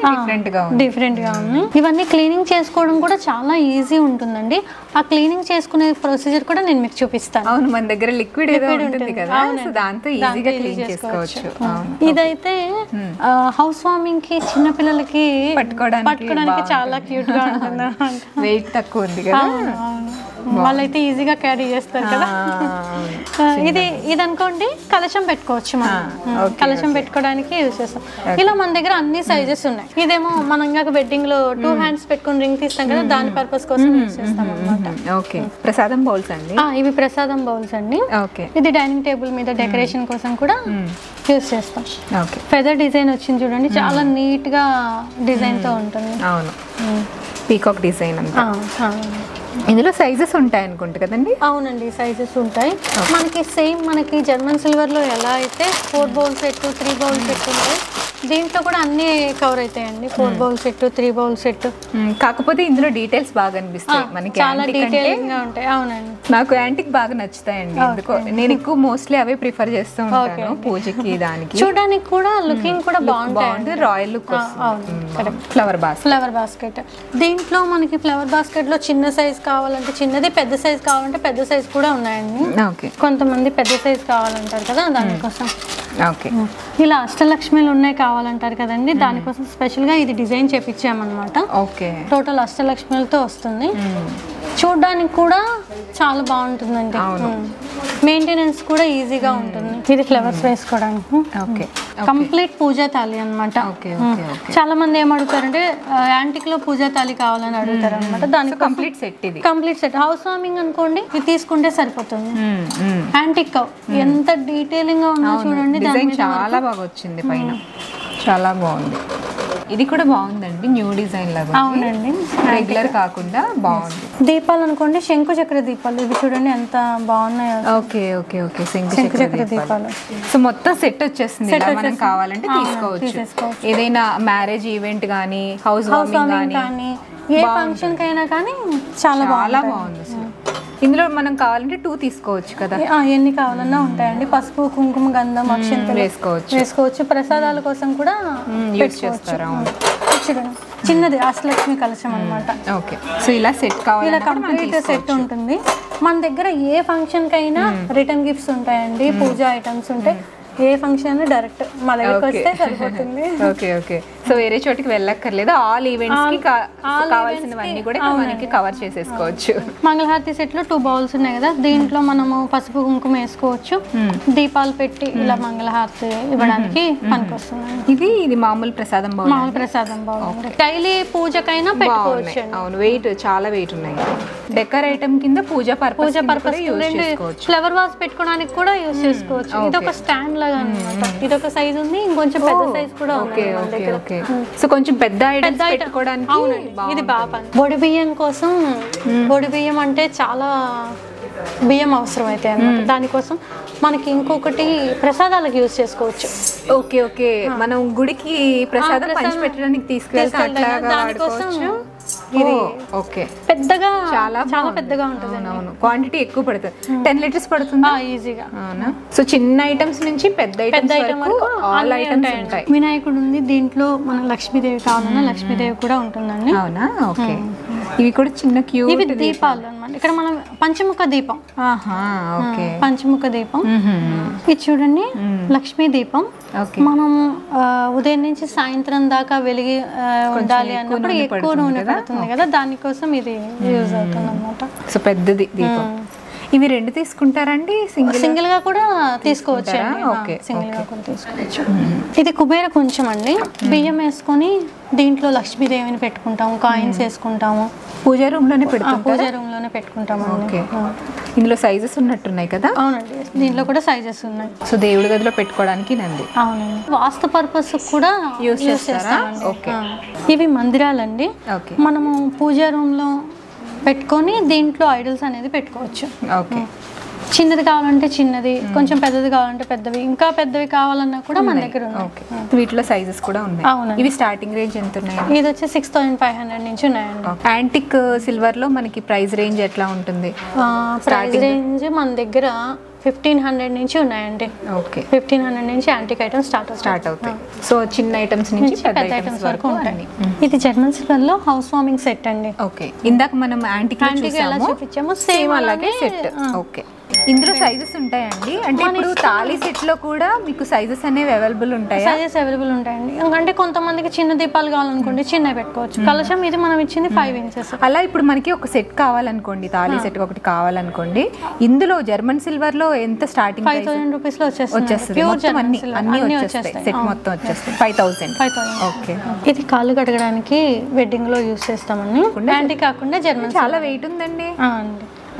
[SPEAKER 2] డిఫరెంట్ గా ఉన్నాయి. ఇవన్నీ క్లీనింగ్ చేసుకోవడం కూడా చాలా ఈజీ ఉంటుందండి. ఆ క్లీనింగ్ చేసుకునే ప్రొసీజర్ కూడా నేను మీకు చూపిస్తాను.
[SPEAKER 1] అవును, మన దగ్గర లిక్విడ్ ఉంటుంది కదా, దాంతో ఈజీగా క్లీన్ చేసుకోవచ్చు.
[SPEAKER 2] ఇదైతే హౌస్ వార్మింగ్ కి చిన్న పిల్లలకి పట్టుకోవడానికి చాలా క్యూట్ గా ఉంటుంది.
[SPEAKER 1] వెయిట్ తక్కువ ఉంది కదా,
[SPEAKER 2] వాళ్ళైతే ఈజీగా క్యారీ చేస్తారు కదా. ఇది అనుకోండి, కలశం పెట్టుకోవచ్చు మనం, కలశం పెట్టుకోవడానికి యూజ్ చేస్తాం. ఇలా మన దగ్గర అన్ని సైజెస్ ఉన్నాయి. ఇదేమో మనం ఇంకా వెడ్డింగ్ లో 2 హ్యాండ్స్ పెట్టుకుని రింగ్ తీస్తాం కదా, దాని పర్పస్ కోసం యూజ్ చేస్తాం అన్నమాట.
[SPEAKER 1] ప్రసాదం బౌల్స్ అండి,
[SPEAKER 2] ఇవి ప్రసాదం బౌల్స్ అండి. ఇది డైనింగ్ టేబుల్ మీద డెకరేషన్ కోసం కూడా యూజ్ చేస్తాం. ఫెదర్ డిజైన్ వచ్చింది చూడండి, చాలా నీట్ గా డిజైన్ తో ఉంటుంది.
[SPEAKER 1] అవును, పీకాక్ డిజైన్ అంతా. ఇందులో సైజెస్ ఉంటాయి అనుకుంటా కదండి?
[SPEAKER 2] అవునండి, సైజెస్ ఉంటాయి. మనకి సేమ్ మనకి జర్మన్ సిల్వర్ లో ఎలా అయితే 4 బౌల్ సెట్ 3 బౌల్ సెట్ ఉంటాయి, దీంట్లో కూడా అన్ని కవర్ అవుతాయండి. 4 బౌల్ సెట్ 3 బౌల్ సెట్.
[SPEAKER 1] కాకపోతే ఇందులో డీటెయిల్స్ బాగా అనిపిస్తాయి మనకి,
[SPEAKER 2] చాలా డీటెయిలింగ్ గా ఉంటాయి. అవునండి,
[SPEAKER 1] నాకు యాంటిక్ బాగా నచ్చుతాయండి. ఎందుకో నేను ఎక్కువ మోస్ట్లీ అవే ప్రిఫర్ చేస్తూ ఉంటాను పూజకి, దానికి
[SPEAKER 2] చూడడానికి కూడా లుకింగ్ కూడా బాగుంటుంది,
[SPEAKER 1] రాయల్ లుక్. ఫ్లవర్ బాస్కెట్
[SPEAKER 2] దీంట్లో మనకి ఫ్లవర్ బాస్కెట్ లో చిన్న సైజ్ కావాలంటే చిన్నది, పెద్ద సైజ్ కావాలంటే పెద్ద సైజ్ కూడా ఉన్నాయండి.
[SPEAKER 1] ఓకే.
[SPEAKER 2] కొంతమంది పెద్ద సైజ్ కావాలంటారు కదా, దానికోసం.
[SPEAKER 1] ఓకే.
[SPEAKER 2] ఇలా అష్టలక్ష్మిలు ఉన్నాయి కావాలంటారు కదండి, దానికోసం స్పెషల్ గా ఇది డిజైన్ చేపించామన్నమాట.
[SPEAKER 1] ఓకే.
[SPEAKER 2] టోటల్ అష్టలక్ష్మిలతో వస్తుంది. చూడడానికి కూడా చాలా బాగుంటుందండి. మెయింటెనెన్స్ కూడా ఈజీగా ఉంటుంది. ఇది ఫ్లవర్స్ వేసుకోవడానికి.
[SPEAKER 1] ఓకే.
[SPEAKER 2] కంప్లీట్ పూజా తాళి అనమాట. చాలా మంది ఏమడుగుతారంటే యాంటిక్ లో పూజా తాళి కావాలని అడుగుతారు అనమాట. దానికి
[SPEAKER 1] కంప్లీట్ సెట్. ఇది
[SPEAKER 2] కంప్లీట్ సెట్. హౌస్ వార్మింగ్ అనుకోండి, ఇది తీసుకుంటే సరిపోతుంది. యాంటిక్ ఎంత డీటెయిలింగ్ గా ఉందో చూడండి.
[SPEAKER 1] డిజైన్ చాలా బాగా వచ్చింది పైన, చాలా బాగుంది. ఇది కూడా బాగుందండి, న్యూ డిజైన్ లాగా.
[SPEAKER 2] అవునండి,
[SPEAKER 1] రెగ్యులర్ కాకుండా బాగుంది.
[SPEAKER 2] దీపాలు అనుకోండి, శంకు చక్ర దీపాలు. ఇవి చూడండి ఎంత బాగున్నాయో.
[SPEAKER 1] Okay okay okay. శంకు చక్ర దీపాలు. సో మొత్తం సెట్ వచ్చేస్తుంది. మనం కావాలంటే తీసుకోవచ్చు. ఏదైనా మ్యారేజ్ ఈవెంట్ కానీ, హౌస్ వార్మింగ్ కానీ,
[SPEAKER 2] ఏ ఫంక్షన్ కైనా కానీ చాలా
[SPEAKER 1] బాగుంది అసలు. ఇందులో మనం కావాలంటే 2 తీసుకోవచ్చు కదా,
[SPEAKER 2] ఎన్ని కావాలన్నా ఉంటాయండి. పసుపు, కుంకుమ, గంధం, అక్షంతలు వేసుకోవచ్చు. ప్రసాదాల కోసం కూడా
[SPEAKER 1] యూజ్ చేస్తారు.
[SPEAKER 2] చూడండి, చిన్నది అష్టలక్ష్మి కలశం అన్నమాట.
[SPEAKER 1] ఓకే. సో ఇలా సెట్ కావాలి,
[SPEAKER 2] ఇలా కంప్లీట్ సెట్ ఉంటుంది. మన దగ్గర ఏ ఫంక్షన్ కైనా రిటర్న్ గిఫ్ట్స్ ఉంటాయండి, పూజా ఐటమ్స్ ఉంటాయి. ఏ ఫంక్షన్ డైరెక్ట్ మా దగ్గరికి వస్తే సరిపోతుంది.
[SPEAKER 1] Okay okay. సో వేరే చోటికి వెళ్ళక్కర్లేదు, ఆల్ ఈవెంట్స్ కి కావాల్సినవన్నీ కూడా మనకి కవర్ చేసేసుకోవచ్చు.
[SPEAKER 2] మంగళహారతి సెట్ లో 2 బౌల్స్ ఉన్నాయి కదా, దీంట్లో మనము పసుపు కుంకుమ వేసుకోవచ్చు. దీపాలు పెట్టి ఇలా మంగళహారతి ఇవ్వడానికి పనికొస్తుంది.
[SPEAKER 1] ఇది మామూలు ప్రసాదం బౌల్.
[SPEAKER 2] మామూలు ప్రసాదం బౌల్ డైలీ పూజకైనా పెట్టుకోవచ్చు.
[SPEAKER 1] అవును, వెయిట్ చాలా వెయిట్ ఉన్నాయి. డెకర్ ఐటమ్ కింద పూజ పర్పస్
[SPEAKER 2] ఫ్లవర్ వాస్ పెట్టుకోవడానికి కూడా యూజ్ చేసుకోవచ్చు. ఇది ఒక స్టాండ్ లాగా అన్నమాట. ఇది ఒక సైజ్ ఉంది, ఇంకొంచెం పెద్ద సైజ్ కూడా ఉంది.
[SPEAKER 1] సో కొంచెం పెద్ద ఐటమ్స్ పెట్టుకోవడానికి
[SPEAKER 2] ఇది బాగా. బొడి బియ్యం కోసం, బొడి బియ్యం అంటే చాలా బియ్యం అవసరం అయితే అన్నమాట. దానికోసం మనకి ఇంకొకటి ప్రసాదాలకు యూజ్ చేసుకోవచ్చు.
[SPEAKER 1] Okay okay. మనం గుడికి ప్రసాదం పంచి పెట్టడానికి తీసుకెళ్తాం, దానికోసం ఓకే.
[SPEAKER 2] పెద్దగా చాలా పెద్దగా ఉంటుంది.
[SPEAKER 1] అవును, క్వాంటిటీ ఎక్కువ పడుతుంది. 10 లీటర్స్ పడుతుంది
[SPEAKER 2] ఈజీగా.
[SPEAKER 1] అవునా. సో చిన్న ఐటమ్స్ నుంచి పెద్ద ఐటమ్ వరకు ఆల్ ఐటమ్స్ ఉంటాయి.
[SPEAKER 2] వినాయకుడు ఉంది, దీంట్లో మన లక్ష్మీదేవి కావాలన్నా లక్ష్మీదేవి కూడా ఉంటుందండి.
[SPEAKER 1] అవునా. ఓకే. ఇవి కూడా చిన్న క్యూట్.
[SPEAKER 2] ఇవి దీపాలు అన్నమాట. ఇక్కడ మనం పంచముఖ దీపం.
[SPEAKER 1] ఓకే.
[SPEAKER 2] పంచముఖ దీపం. ఇది చూడండి, లక్ష్మీ దీపం. మనం ఉదయం నుంచి సాయంత్రం దాకా వెలిగి ఉండాలి అన్నప్పుడు ఎక్కువ నూనె పడుతుంది కదా, దానికోసం ఇది యూజ్ అవుతుంది అన్నమాట.
[SPEAKER 1] సో పెద్దది దీపం. ఇవి 2 తీసుకుంటారండి,
[SPEAKER 2] సింగిల్ గా కూడా తీసుకోవచ్చు. సింగిల్ గా కూడా తీసుకోవచ్చు. ఇది కుబేర కొంచెం అండి. బియ్యం వేసుకొని దీంట్లో లక్ష్మీదేవిని పెట్టుకుంటాము, కాయిన్స్ వేసుకుంటాము.
[SPEAKER 1] పూజా రూమ్ లోనే పెడతాం.
[SPEAKER 2] పూజా రూమ్ లోనే పెట్టుకుంటాము.
[SPEAKER 1] ఇందులో సైజెస్ ఉన్నట్టున్నాయి కదా.
[SPEAKER 2] అవునండి, దీంట్లో కూడా సైజెస్ ఉన్నాయి.
[SPEAKER 1] సో దేవుడి గదిలో పెట్టుకోవడానికి నంది.
[SPEAKER 2] అవునండి, వాస్తు పర్పస్ కూడా యూజ్ చేస్తామండి.
[SPEAKER 1] ఓకే.
[SPEAKER 2] ఇవి మందిరాలండి. మనము పూజా రూమ్ లో పెట్టుకొని దీంట్లో ఐడల్స్ అనేది పెట్టుకోవచ్చు.
[SPEAKER 1] ఓకే.
[SPEAKER 2] చిన్నది కావాలంటే చిన్నది, కొంచెం పెద్దది కావాలంటే పెద్దవి, ఇంకా పెద్దవి కావాలన్నా కూడా మన దగ్గర ఉన్నాయి.
[SPEAKER 1] వీటిలో సైజెస్ కూడా ఉన్నాయి.
[SPEAKER 2] అవునండి.
[SPEAKER 1] ఇవి స్టార్టింగ్ రేంజ్ ఎంత ఉన్నాయి?
[SPEAKER 2] ఇది వచ్చి 6500 నుంచి ఉన్నాయండి.
[SPEAKER 1] యాంటిక్ సిల్వర్ లో మనకి ప్రైస్ రేంజ్ ఎట్లా ఉంటుంది?
[SPEAKER 2] ప్రైస్ రేంజ్ మన దగ్గర 1500 నుంచి ఉన్నాయండి.
[SPEAKER 1] ఓకే.
[SPEAKER 2] 1500 నుంచి యాంటిక్ ఐటమ్స్ స్టార్ట్ అవుతాయి.
[SPEAKER 1] సో చిన్న ఐటమ్స్ నుంచి పెద్ద ఐటమ్స్ వరకు ఉంటాయి.
[SPEAKER 2] ఇది జర్మన్ సిల్వర్ లో హౌస్ వార్మింగ్ సెట్ అండి.
[SPEAKER 1] ఓకే. ఇందాక మనం యాంటిక్
[SPEAKER 2] ఎలా చూపించామో సేమ్
[SPEAKER 1] అలాగే సెట్. ఓకే. ఇందులో సైజెస్ ఉంటాయండి, అంటే ఇప్పుడు తాళీ సెట్ లో కూడా మీకు సైజెస్ అనేవి అవైలబుల్ ఉంటాయి.
[SPEAKER 2] సైజెస్ అవైలబుల్ ఉంటాయండి. అంటే కొంతమందికి చిన్న దీపాలు కావాలనుకోండి చిన్నవి పెట్టుకోవచ్చు. కలశం ఇది మనం ఇచ్చింది 5 ఇంచెస్.
[SPEAKER 1] అలా ఇప్పుడు మనకి ఒక సెట్ కావాలనుకోండి, తాళీ సెట్ ఒకటి కావాలనుకోండి, ఇందులో జర్మన్ సిల్వర్ లో ఎంత స్టార్టింగ్?
[SPEAKER 2] 5000 రూపీస్ లో వచ్చేస్తుంది.
[SPEAKER 1] అన్ని వచ్చేస్తాయి, సెట్ మొత్తం వచ్చేస్తాయి 5000. ఓకే.
[SPEAKER 2] ఇది కాళ్ళు కడగడానికి వెడ్డింగ్ లో యూజ్ చేస్తామని. యాంటీ కాకుండా జర్మన్.
[SPEAKER 1] చాలా వెయిట్ ఉందండి.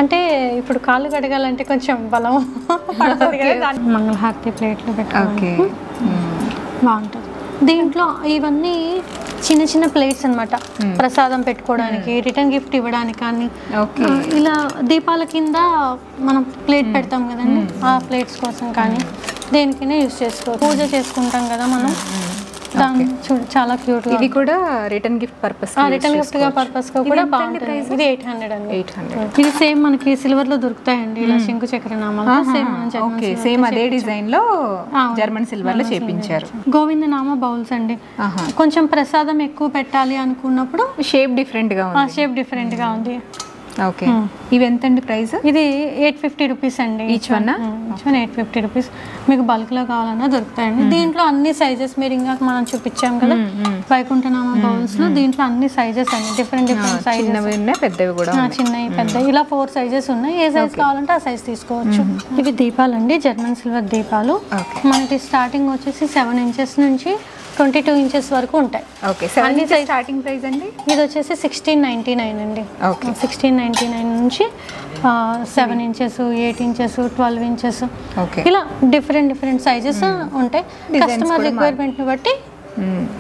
[SPEAKER 2] అంటే ఇప్పుడు కాళ్ళు కడగాలంటే కొంచెం బలం పడుతుంది కదా. మంగళహారతి ప్లేట్లు పెట్టుకోవాలి, బాగుంటుంది. దీంట్లో ఇవన్నీ చిన్న చిన్న ప్లేట్స్ అన్నమాట, ప్రసాదం పెట్టుకోవడానికి, రిటర్న్ గిఫ్ట్ ఇవ్వడానికి కానీ, ఇలా దీపాల కింద మనం ప్లేట్ పెడతాం కదండి, ఆ ప్లేట్స్ కోసం కానీ దేనికైనా యూజ్ చేసుకోవచ్చు. పూజ చేసుకుంటాం కదా మనం, చాలా క్యూట్.
[SPEAKER 1] ఇది కూడా రిటర్న్ గిఫ్ట్ పర్పస్
[SPEAKER 2] కూడా బాగుంటుంది. ఇది 800 అండి. 800. ఇది సేమ్ మనకి సిల్వర్ లో దొరుకుతాయండి, ఇలా శంకు చక్ర నామాలు.
[SPEAKER 1] సేమ్ అదే డిజైన్ లో జర్మన్ సిల్వర్ లో చేపించారు.
[SPEAKER 2] గోవింద నామ బౌల్స్ అండి. కొంచెం ప్రసాదం ఎక్కువ పెట్టాలి అనుకున్నప్పుడు
[SPEAKER 1] షేప్ డిఫరెంట్ గా ఉంది.
[SPEAKER 2] షేప్ డిఫరెంట్ గా ఉంది.
[SPEAKER 1] ఓకే, ఇవి ఎంతండి ప్రైస్?
[SPEAKER 2] ఇది 850 రూపీస్ అండి.
[SPEAKER 1] Each one
[SPEAKER 2] 850 rupees. మీకు బల్క్ లో కావాలన్నా దొరుకుతాయండి. దీంట్లో అన్ని సైజెస్ మీరు ఇంకా మనం చూపించాం కదా వైకుంఠనామ బౌల్స్ లో, దీంట్లో అన్ని సైజెస్ అండి, డిఫరెంట్ సైజెస్,
[SPEAKER 1] పెద్దవి కూడా,
[SPEAKER 2] చిన్నవి పెద్దవి, ఇలా 4 సైజెస్ ఉన్నాయి. ఏ సైజ్ కావాలంటే ఆ సైజ్ తీసుకోవచ్చు. ఇవి దీపాలండి, జర్మన్ సిల్వర్ దీపాలు. మనకి స్టార్టింగ్ వచ్చేసి 7 ఇంచెస్ నుంచి 22 ఇంచెస్ వరకు ఉంటాయి.
[SPEAKER 1] ఓకే, 7 ఇంచెస్ స్టార్టింగ్ ప్రైస్ అండి.
[SPEAKER 2] ఇది వచ్చేసి 1699 అండి. 1699 నుంచి 7 ఇంచెస్, 8 ఇంచెస్, 12 ఇంచెస్, ఇలా డిఫరెంట్ సైజెస్ ఉంటాయి. కస్టమర్ రిక్వైర్మెంట్ ని బట్టి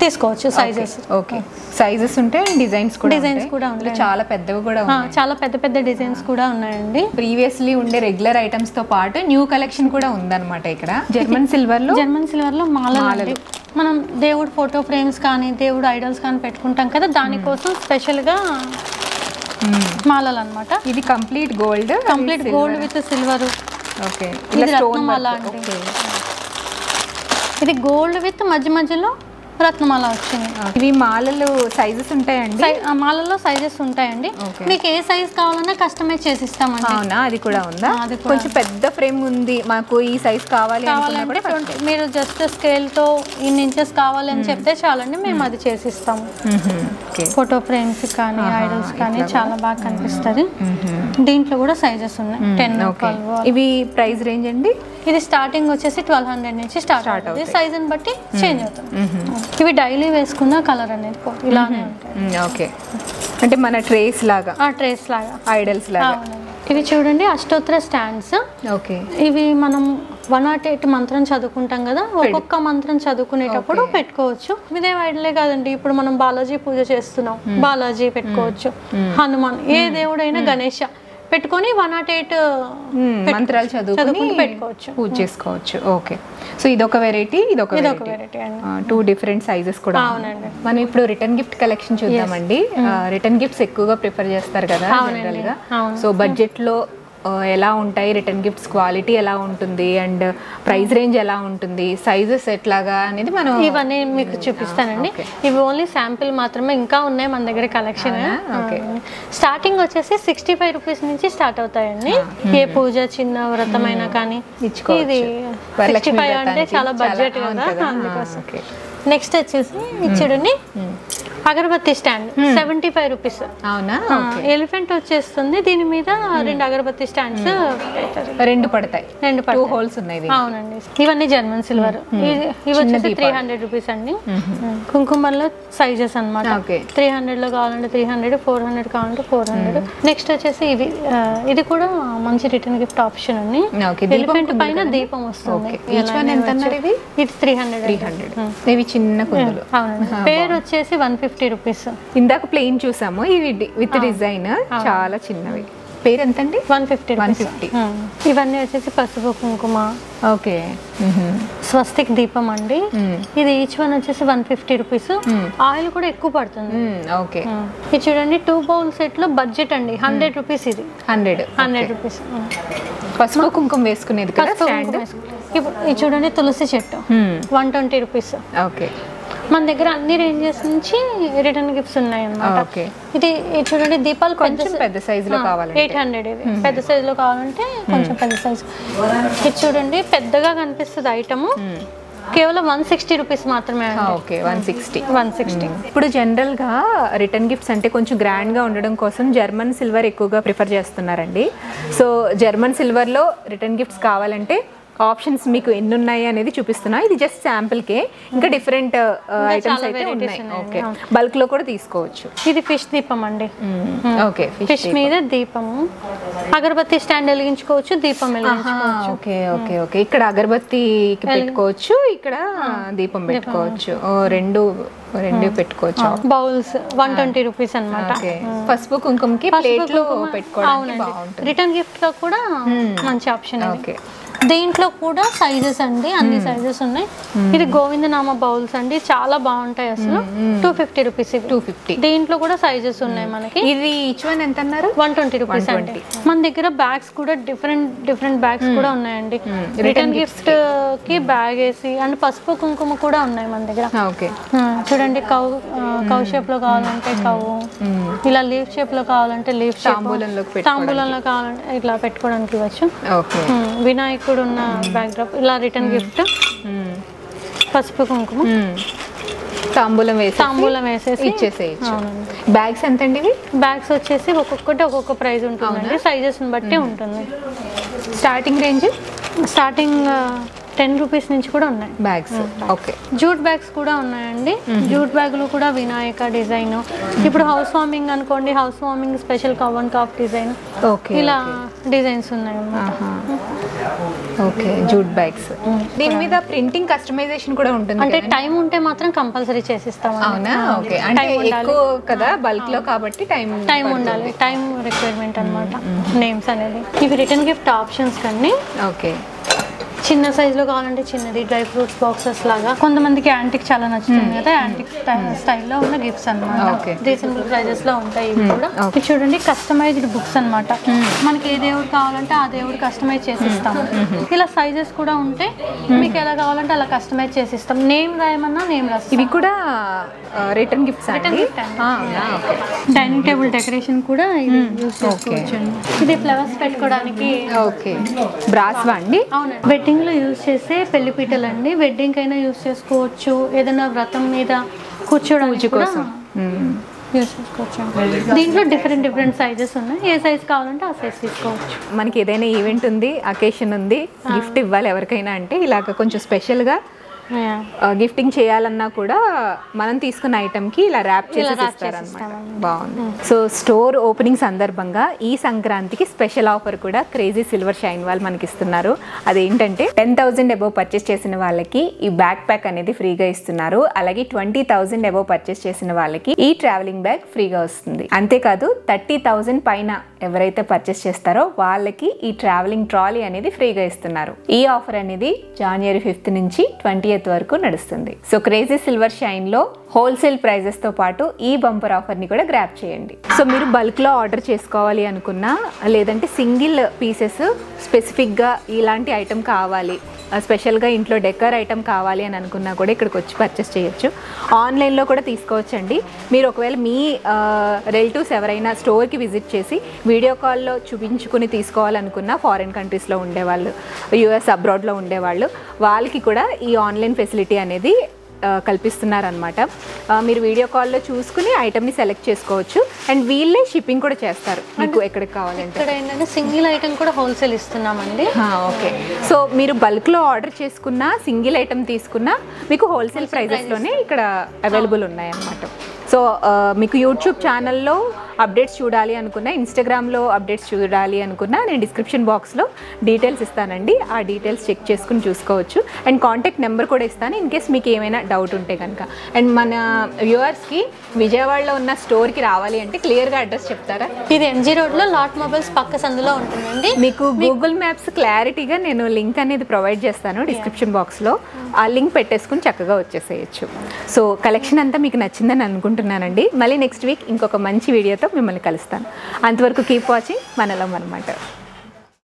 [SPEAKER 2] తీసుకోవచ్చు సైజెస్.
[SPEAKER 1] ఓకే, సైజెస్ ఉంటాయి, డిజైన్స్ కూడా ఉంటాయి. చాలా పెద్దవి కూడా ఉన్నాయి,
[SPEAKER 2] చాలా పెద్ద డిజైన్స్ కూడా ఉన్నాయండి.
[SPEAKER 1] ప్రీవియస్లీ ఉండే రెగ్యులర్ ఐటమ్స్ తో పాటు న్యూ కలెక్షన్ కూడా ఉందన్నమాట ఇక్కడ. జర్మన్ సిల్వర్ లో మాలలు, మనం దేవుడు ఫోటో ఫ్రేమ్స్ కానీ దేవుడు ఐడల్స్ కానీ పెట్టుకుంటాం కదా, దానికోసం స్పెషల్ గా మాలలు అన్నమాట. ఇది complete gold with silver. Okay, ఇది రత్నమాల అండి. ఇది గోల్డ్ విత్ మధ్యలో రత్నమాల వచ్చింది. ఇవి మాలలు సైజెస్ ఉంటాయండి? మాలలో సైజెస్ ఉంటాయండి. మీకు ఏ సైజ్ కావాలన్నా కస్టమైజ్ చేసి ఇస్తామండి. అవునా, అది కూడా ఉందా? కొంచెం పెద్ద ఫ్రేమ్ ఉంది, మాకు ఈ సైజ్ కావాలంటే మీరు జస్ట్ స్కేల్ తో ఇన్ని ఇంచెస్ కావాలి అని చెప్తే చాలండి, మేము అది చేసి ఇస్తాము. ఫోటో ఫ్రేమ్స్ కానీ ఐడల్స్ కానీ చాలా బాగా కనిపిస్తుంది. దీంట్లో కూడా సైజెస్ ఉన్నాయి, 10, 12. ఇవి ప్రైస్ రేంజ్ అండి? ఇది స్టార్టింగ్ వచ్చేసి 1200 నుంచి స్టార్ట్ అవుతుంది, సైజ్ ని బట్టి చేంజ్ అవుతుంది. ఇవి డైలీ వేసుకున్న కలర్ అనేది ఇలానే ఉంటాయి. ఓకే, అంటే మన ట్రేస్ లాగా ఐడల్స్ లాగా. ఇవి చూడండి అష్టోత్తర స్టాండ్స్. ఓకే, ఇవి మనం 108 మంత్రం చదువుకుంటాం కదా, ఒక్కొక్క మంత్రం చదువుకునేటప్పుడు పెట్టుకోవచ్చు. ఇదే ఐడలే కాదండి, ఇప్పుడు మనం బాలాజీ పూజ చేస్తున్నాం, బాలాజీ పెట్టుకోవచ్చు, హనుమాన్, ఏ దేవుడైనా, గణేష పెట్టుకొని 108 మంత్రాలు చదువుకుని పెట్టుకోవచ్చు, పూజ చేసుకోవచ్చు. ఓకే, సో ఇదొక వెరైటీ, ఇదొక వెరైటీ అండి. 2 డిఫరెంట్ సైజెస్ కూడా. అవునండి. మనం ఇప్పుడు రిటర్న్ గిఫ్ట్ కలెక్షన్ చూద్దామండి. రిటర్న్ గిఫ్ట్స్ ఎక్కువగా ప్రిఫర్ చేస్తారు కదా జనరల్ గా. సో బడ్జెట్ లో ఎలా ఉంటాయి రిటర్న్ గిఫ్ట్స్, క్వాలిటీ ఎలా ఉంటుంది, అండ్ ప్రైస్ రేంజ్ ఎలా ఉంటుంది, సైజెస్ ఎట్లాగా అనేది మనం ఇవన్నీ మీకు చూపిస్తానండి. ఇవి ఓన్లీ శాంపిల్ మాత్రమే, ఇంకా ఉన్నాయి మన దగ్గర కలెక్షన్. స్టార్టింగ్ వచ్చేసి 65 రూపీస్ నుంచి స్టార్ట్ అవుతాయండి. ఏ పూజ చిన్న వ్రతమైనా కానీ ఇది 65 అంటే చాలా బడ్జెట్ కదా, అందుకోసం. నెక్స్ట్ వచ్చేసి చూడండి అగరబత్తి స్టాండ్ 75 రూపీస్. అవునా, ఎలిఫెంట్ వచ్చేస్తుంది, దీని మీద 2 అగరబత్తి స్టాండ్స్ పడతాయి, 2 హోల్స్ ఉన్నాయి. అవునండి, ఇవన్నీ జర్మన్ సిల్వర్. ఇవి వచ్చేసి 300 రూపీస్ అండి. కుంకుమలో సైజెస్ అన్నమాట. 300 లో కావాలంటే 300, 400 కావాలంటే 400. నెక్స్ట్ వచ్చేసి ఇది కూడా మంచి రిటర్న్ గిఫ్ట్ ఆప్షన్ అండి. ఎలిఫెంట్ పైన దీపం వస్తుంది. ఇది 300. ఇవి చిన్న కుందులు. పేరు వచ్చేసి 150 రూపీస్. ఇందాక ప్లెయిన్ చూసాము, ఇవి విత్ డిజైన్ చాలా చిన్నవి. పేరు ఎంతండి? 150. ఇవన్నీ వచ్చేసి పసుపు కుంకుమ. ఓకే, స్వస్తిక్ దీపం అండి. ఇది ఈచ్ వన్ వచ్చేసి 150 రూపీస్. ఆయిల్ కూడా ఎక్కువ పడుతుంది. ఓకే, ఇది చూడండి 2 బౌల్ సెట్ లో బడ్జెట్ అండి, 100 రూపీస్. ఇది 100 రూపీస్. పసుపు కుంకుమ వేసుకునేది కదా స్టాండ్. ఇది చూడండి తులసి చెట్టు, 120 రూపీస్. ఓకే, మన దగ్గర అన్ని రేంజెస్ నుంచి రిటర్న్ గిఫ్ట్స్ ఉన్నాయి అన్నమాట. ఇది చూడండి దీపాలు కొంచెం పెద్ద సైజ్ లో కావాలంటే 800. ఇది పెద్ద సైజ్ లో కావాలంటే కొంచెం పెద్ద సైజ్. ఇది చూడండి పెద్దగా కనిపిస్తుంది ఐటమ్, కేవలం 160 రూపీస్ మాత్రమే. ఓకే, 160. ఇప్పుడు జనరల్ గా రిటర్న్ గిఫ్ట్స్ అంటే కొంచెం గ్రాండ్ గా ఉండడం కోసం జర్మన్ సిల్వర్ ఎక్కువగా ప్రిఫర్ చేస్తున్నారండి. సో జర్మన్ సిల్వర్ లో రిటర్న్ గిఫ్ట్స్ కావాలంటే ఆప్షన్స్ మీకు ఎన్ని ఉన్నాయి అనేది చూపిస్తున్నా. ఇది జస్ట్ శాంపుల్ కే, ఇంకా డిఫరెంట్ ఐటమ్స్ అయితే ఉన్నాయి. ఓకే, బల్క్ లో కూడా తీసుకోవచ్చు. ఇది ఫిష్ దీపం అండి. ఓకే, ఫిష్ మీద దీపము, అగరబత్తి స్టాండ్ వెలిగించుకోవచ్చు, దీపం వెలిగించుకోవచ్చు. ఓకే ఓకే ఓకే, ఇక్కడ అగరబత్తికి పెట్టుకోవచ్చు, ఇక్కడ దీపం పెట్టుకోవచ్చు, రెండు పెట్టుకోవచ్చు. బౌల్స్ 120 రూపీస్ అన్నమాట. పసుపు కుంకుమకి ప్లేట్ లో పెట్టుకోవడానికి బాగుంటుంది. రిటర్న్ గిఫ్ట్ లో కూడా మంచి ఆప్షన్. ఓకే,
[SPEAKER 2] దీంట్లో కూడా సైజెస్ అండి, అన్ని సైజెస్ ఉన్నాయి. ఇది గోవిందనామ బౌల్స్ అండి, చాలా బాగుంటాయి అసలు. 250 రూపీస్. 250. దీంట్లో కూడా సైజెస్ ఉన్నాయి మనకి.
[SPEAKER 1] ఇది ఈచ్ వన్ ఎంత అన్నారు?
[SPEAKER 2] 120 రూపీస్ అండి. మన దగ్గర బ్యాగ్స్ కూడా డిఫరెంట్ బ్యాగ్స్ కూడా ఉన్నాయండి. రిటర్న్ గిఫ్ట్ కి బ్యాగ్ వేసి అండ్ పసుపు కుంకుమ కూడా ఉన్నాయి మన దగ్గర. చూడండి, కౌ షేప్ లో కావాలంటే కౌ, ఇలా లీఫ్ షేప్ లో కావాలంటే లీఫ్ షేప్, తాంబూలంలో కావాలంటే ఇట్లా పెట్టుకోవడానికి ఇవ్వచ్చు. వినాయకుడు ఉన్న బ్యాక్ డ్రాప్, ఇలా రిటర్న్ గిఫ్ట్, పసుపు కుంకుమ,
[SPEAKER 1] తాంబూలం వేసేసి
[SPEAKER 2] ఇచ్చేసేయచ్చు.
[SPEAKER 1] బ్యాగ్స్ ఎంత అండి ఇవి?
[SPEAKER 2] బ్యాగ్స్ వచ్చేసి ఒక్కొక్కటి ఒక్కొక్క ప్రైస్ ఉంటుంది, సైజెస్ బట్టి ఉంటుంది.
[SPEAKER 1] స్టార్టింగ్ రేంజ్
[SPEAKER 2] 10 రూపీస్ నుంచి కూడా ఉన్నాయి
[SPEAKER 1] బ్యాగ్స్. ఓకే,
[SPEAKER 2] జూట్ బ్యాగ్స్ కూడా ఉన్నాయండి. జూట్ బ్యాగులు కూడా వినాయక డిజైన్. ఇప్పుడు హౌస్ వార్మింగ్ అనుకోండి, house warming special cow and calf design, ఇలా డిజైన్స్ ఉన్నాయి.
[SPEAKER 1] Okay, jute bags. దీని మీద ప్రింటింగ్ కస్టమైజేషన్ కూడా ఉంటుంది
[SPEAKER 2] అంటే టైం ఉంటే మాత్రం కంపల్సరీ చేసిస్తాం.
[SPEAKER 1] అవునా? ఓకే, అంటే ఎక్కువ కదా బల్క్ లో కాబట్టి
[SPEAKER 2] టైం ఉండాలి, టైం రిక్వైర్మెంట్ అన్నమాట నేమ్స్ అనేది. ఇవి రిటర్న్ గిఫ్ట్ ఆప్షన్స్ కన్నీ.
[SPEAKER 1] ఓకే,
[SPEAKER 2] చిన్న సైజులో కావాలంటే చిన్నది, డ్రై ఫ్రూట్స్ బాక్సెస్ లాగా. కొంతమందికి యాంటిక్ చాలా నచ్చుతుంది కదా, యాంటిక్ స్టైల్లో ఉన్న గిఫ్ట్స్ అన్నమాట. రీజనబుల్ ప్రైజెస్ లో ఉంటాయి ఇవి కూడా. చూడండి, కస్టమైజ్డ్ బుక్స్ అన్నమాట. మనకి ఏ దేవుడు కావాలంటే ఆ దేవుడు కస్టమైజ్ చేసిస్తాం. ఇలా సైజెస్ కూడా ఉంటే మీకు ఎలా కావాలంటే అలా కస్టమైజ్ చేసిస్తాం. నేమ్ రాయమన్నా నేమ్ రాస్తాం.
[SPEAKER 1] ఇవి కూడా return gifts.
[SPEAKER 2] Dining table decoration కూడా ఇది యూస్ చేసుకోవచ్చు. ఇది ఫ్లవర్స్ పెట్టుకోవడానికి.
[SPEAKER 1] ఓకే, బ్రాస్ అండి.
[SPEAKER 2] అవునండి, వెడ్డింగ్ లో యూజ్ చేసే పెళ్లిపీటలు అండి. వెడ్డింగ్ అయినా యూజ్ చేసుకోవచ్చు, ఏదైనా వ్రతం మీద కూర్చోడానికి కోసం యూజ్ చేసుకోవచ్చు. దీంట్లో డిఫరెంట్ సైజెస్ ఉన్నాయి, ఏ సైజ్ కావాలంటే ఆ సైజ్ తీసుకోవచ్చు.
[SPEAKER 1] మనకి ఏదైనా ఈవెంట్ ఉంది, అకేషన్ ఉంది, గిఫ్ట్ ఇవ్వాలి ఎవరికైనా అంటే ఇలాగ కొంచెం స్పెషల్గా గిఫ్టింగ్ చేయాలన్నా కూడా మనం తీసుకున్న ఐటమ్ కి ఇలా ర్యాప్ చేసి ఇస్తారన్నమాట. బాగుంది. సో స్టోర్ ఓపెనింగ్ సందర్భంగా ఈ సంక్రాంతికి స్పెషల్ ఆఫర్ కూడా క్రేజీ సిల్వర్ షైన్ వాళ్ళు మనకి ఇస్తున్నారు. అదేంటంటే 10,000 అబోవ్ పర్చేస్ చేసిన వాళ్ళకి ఈ బ్యాక్ ప్యాక్ అనేది ఫ్రీగా ఇస్తున్నారు. అలాగే 20,000 అబోవ్ పర్చేస్ చేసిన వాళ్ళకి ఈ ట్రావెలింగ్ బ్యాగ్ ఫ్రీగా వస్తుంది. అంతేకాదు 30,000 పైన ఎవరైతే పర్చేస్ చేస్తారో వాళ్ళకి ఈ ట్రావెలింగ్ ట్రాలీ అనేది ఫ్రీగా ఇస్తున్నారు. ఈ ఆఫర్ అనేది January 5th నుంచి 20th వరకు నడుస్తుంది. సో క్రేజీ సిల్వర్ షైన్ లో హోల్సేల్ ప్రైజెస్ తో పాటు ఈ బంపర్ ఆఫర్ ని కూడా గ్రాప్ చేయండి. సో మీరు బల్క్ లో ఆర్డర్ చేసుకోవాలి అనుకున్నా, లేదంటే సింగిల్ పీసెస్ స్పెసిఫిక్ గా ఇలాంటి ఐటమ్ కావాలి, స్పెషల్గా ఇంట్లో డెకర్ ఐటమ్ కావాలి అని అనుకున్నా కూడా ఇక్కడికి వచ్చి పర్చేస్ చేయొచ్చు. ఆన్లైన్లో కూడా తీసుకోవచ్చండి. మీరు ఒకవేళ మీ రిలేటివ్స్ ఎవరైనా స్టోర్కి విజిట్ చేసి వీడియో కాల్లో చూపించుకుని తీసుకోవాలనుకున్నా, ఫారిన్ కంట్రీస్లో ఉండేవాళ్ళు, యూఎస్ అబ్రాడ్లో ఉండేవాళ్ళు, వాళ్ళకి కూడా ఈ ఆన్లైన్ ఫెసిలిటీ అనేది కల్పిస్తున్నారనమాట. మీరు వీడియో కాల్లో చూసుకుని ఐటమ్ని సెలెక్ట్ చేసుకోవచ్చు. అండ్ వీళ్ళే షిప్పింగ్ కూడా చేస్తారు మీకు ఎక్కడికి కావాలంటే.
[SPEAKER 2] ఇక్కడ ఏంటంటే సింగిల్ ఐటమ్ కూడా హోల్సేల్ ఇస్తున్నామండి.
[SPEAKER 1] ఓకే, సో మీరు బల్క్లో ఆర్డర్ చేసుకున్నా, సింగిల్ ఐటమ్ తీసుకున్నా మీకు హోల్సేల్ ప్రైజెస్లోనే ఇక్కడ అవైలబుల్ ఉన్నాయన్నమాట. సో మీకు యూట్యూబ్ ఛానల్లో అప్డేట్స్ చూడాలి అనుకున్నా, ఇన్స్టాగ్రామ్లో అప్డేట్స్ చూడాలి అనుకున్నా నేను డిస్క్రిప్షన్ బాక్స్లో డీటెయిల్స్ ఇస్తానండి. ఆ డీటెయిల్స్ చెక్ చేసుకుని చూసుకోవచ్చు. అండ్ కాంటాక్ట్ నెంబర్ కూడా ఇస్తాను ఇన్ కేస్ మీకు ఏమైనా డౌట్ ఉంటే కనుక. అండ్ మన వ్యూవర్స్కి విజయవాడలో ఉన్న స్టోర్కి రావాలి అంటే క్లియర్గా అడ్రస్ చెప్తారా?
[SPEAKER 2] ఇది MG రోడ్లో లాట్ మొబైల్స్ పక్క సందులో ఉంటుందండి.
[SPEAKER 1] మీకు గూగుల్ మ్యాప్స్ క్లారిటీగా నేను లింక్ అనేది ప్రొవైడ్ చేస్తాను డిస్క్రిప్షన్ బాక్స్లో. ఆ లింక్ పెట్టేసుకుని చక్కగా వచ్చేసేయచ్చు. సో కలెక్షన్ అంతా మీకు నచ్చిందని అనుకుంటున్నానండి. మళ్ళీ నెక్స్ట్ వీక్ ఇంకొక మంచి వీడియోతో మిమ్మల్ని కలుస్తాను. అంతవరకు కీప్ వాచింగ్ మనలం అనమాట.